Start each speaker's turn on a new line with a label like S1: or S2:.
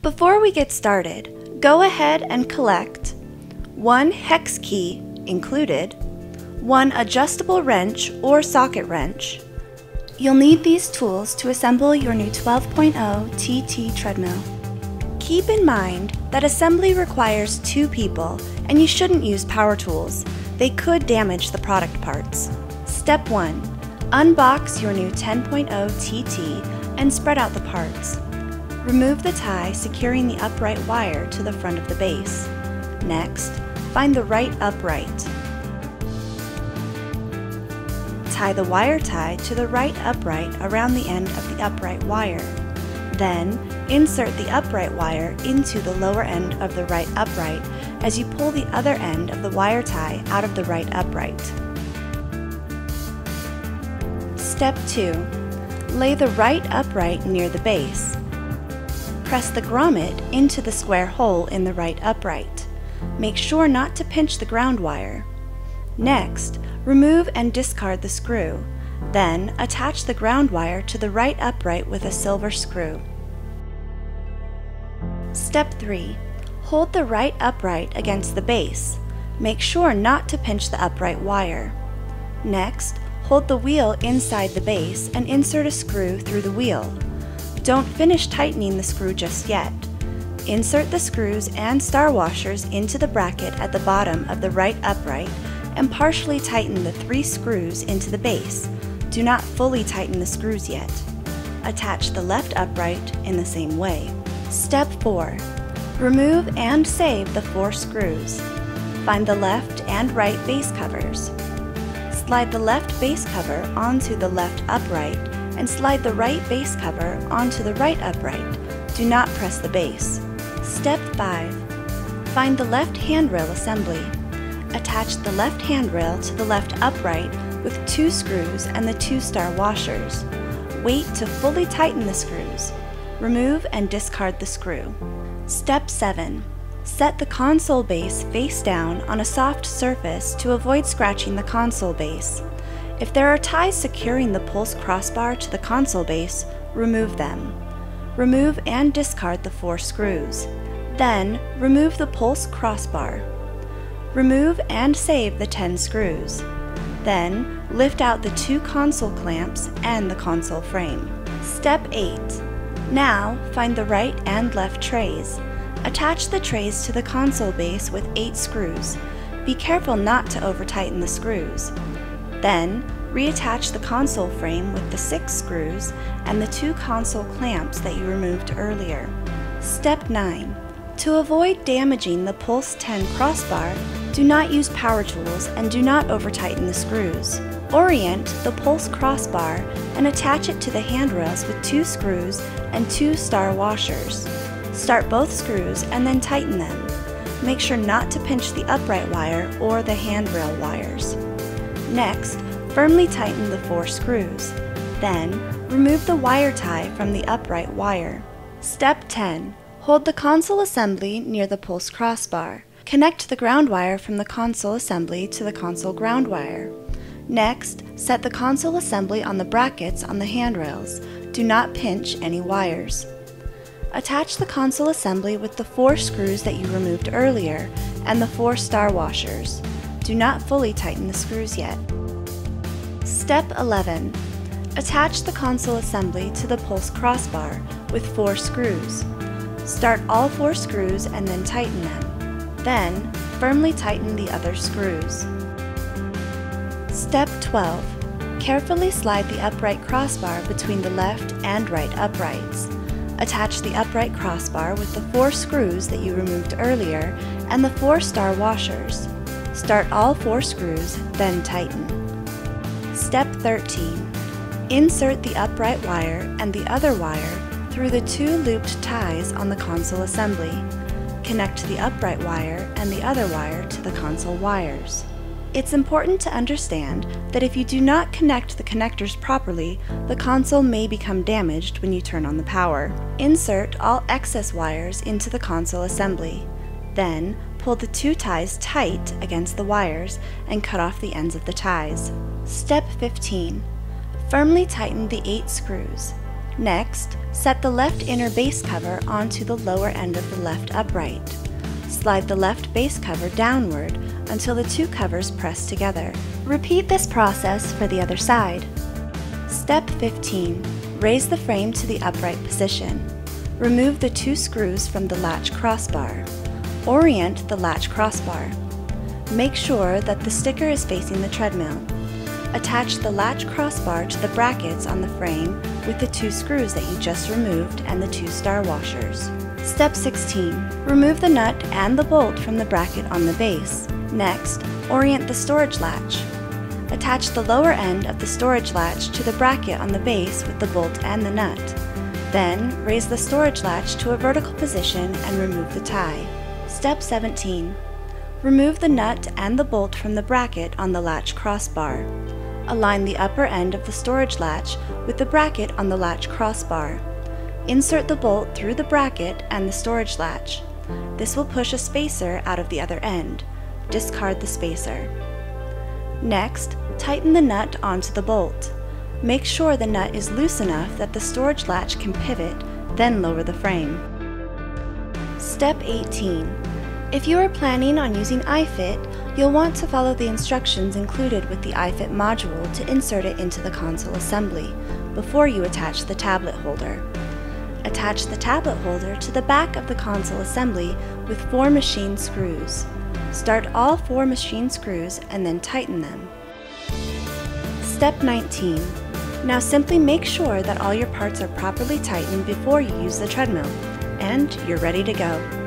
S1: Before we get started, go ahead and collect 1 hex key included, 1 adjustable wrench or socket wrench. You'll need these tools to assemble your new 12.0 TT treadmill. Keep in mind that assembly requires 2 people and you shouldn't use power tools. They could damage the product parts. Step 1. Unbox your new 10.0 TT and spread out the parts. Remove the tie securing the upright wire to the front of the base. Next, find the right upright. Tie the wire tie to the right upright around the end of the upright wire. Then, insert the upright wire into the lower end of the right upright as you pull the other end of the wire tie out of the right upright. Step 2. Lay the right upright near the base. Press the grommet into the square hole in the right upright. Make sure not to pinch the ground wire. Next, remove and discard the screw. Then, attach the ground wire to the right upright with a silver screw. Step 3. Hold the right upright against the base. Make sure not to pinch the upright wire. Next, hold the wheel inside the base and insert a screw through the wheel. Don't finish tightening the screw just yet. Insert the screws and star washers into the bracket at the bottom of the right upright and partially tighten the 3 screws into the base. Do not fully tighten the screws yet. Attach the left upright in the same way. Step 4. Remove and save the 4 screws. Find the left and right base covers. Slide the left base cover onto the left upright and slide the right base cover onto the right upright. Do not press the base. Step 5. Find the left handrail assembly. Attach the left handrail to the left upright with 2 screws and the 2 star washers. Wait to fully tighten the screws. Remove and discard the screw. Step 7. Set the console base face down on a soft surface to avoid scratching the console base. If there are ties securing the pulse crossbar to the console base, remove them. Remove and discard the 4 screws. Then, remove the pulse crossbar. Remove and save the 10 screws. Then, lift out the 2 console clamps and the console frame. Step 8. Now, find the right and left trays. Attach the trays to the console base with 8 screws. Be careful not to over-tighten the screws. Then, reattach the console frame with the 6 screws and the 2 console clamps that you removed earlier. Step 9. To avoid damaging the Pulse 10 crossbar, do not use power tools and do not over-tighten the screws. Orient the Pulse crossbar and attach it to the handrails with 2 screws and 2 star washers. Start both screws and then tighten them. Make sure not to pinch the upright wire or the handrail wires. Next, firmly tighten the 4 screws. Then, remove the wire tie from the upright wire. Step 10. Hold the console assembly near the pulse crossbar. Connect the ground wire from the console assembly to the console ground wire. Next, set the console assembly on the brackets on the handrails. Do not pinch any wires. Attach the console assembly with the 4 screws that you removed earlier and the 4 star washers. Do not fully tighten the screws yet. Step 11. Attach the console assembly to the pulse crossbar with 4 screws. Start all 4 screws and then tighten them. Then, firmly tighten the other screws. Step 12. Carefully slide the upright crossbar between the left and right uprights. Attach the upright crossbar with the 4 screws that you removed earlier and the 4 star washers. Start all 4 screws, then tighten. Step 13. Insert the upright wire and the other wire through the 2 looped ties on the console assembly. Connect the upright wire and the other wire to the console wires. It's important to understand that if you do not connect the connectors properly, the console may become damaged when you turn on the power. Insert all excess wires into the console assembly. Then, pull the 2 ties tight against the wires and cut off the ends of the ties. Step 15. Firmly tighten the 8 screws. Next, set the left inner base cover onto the lower end of the left upright. Slide the left base cover downward until the two covers press together. Repeat this process for the other side. Step 15. Raise the frame to the upright position. Remove the two screws from the latch crossbar. Orient the latch crossbar. Make sure that the sticker is facing the treadmill. Attach the latch crossbar to the brackets on the frame with the two screws that you just removed and the two star washers. Step 16. Remove the nut and the bolt from the bracket on the base. Next, orient the storage latch. Attach the lower end of the storage latch to the bracket on the base with the bolt and the nut. Then, raise the storage latch to a vertical position and remove the tie. Step 17. Remove the nut and the bolt from the bracket on the latch crossbar. Align the upper end of the storage latch with the bracket on the latch crossbar. Insert the bolt through the bracket and the storage latch. This will push a spacer out of the other end. Discard the spacer. Next, tighten the nut onto the bolt. Make sure the nut is loose enough that the storage latch can pivot, then lower the frame. Step 18. If you are planning on using iFit, you'll want to follow the instructions included with the iFit module to insert it into the console assembly before you attach the tablet holder. Attach the tablet holder to the back of the console assembly with 4 machine screws. Start all 4 machine screws and then tighten them. Step 19. Now simply make sure that all your parts are properly tightened before you use the treadmill, and you're ready to go.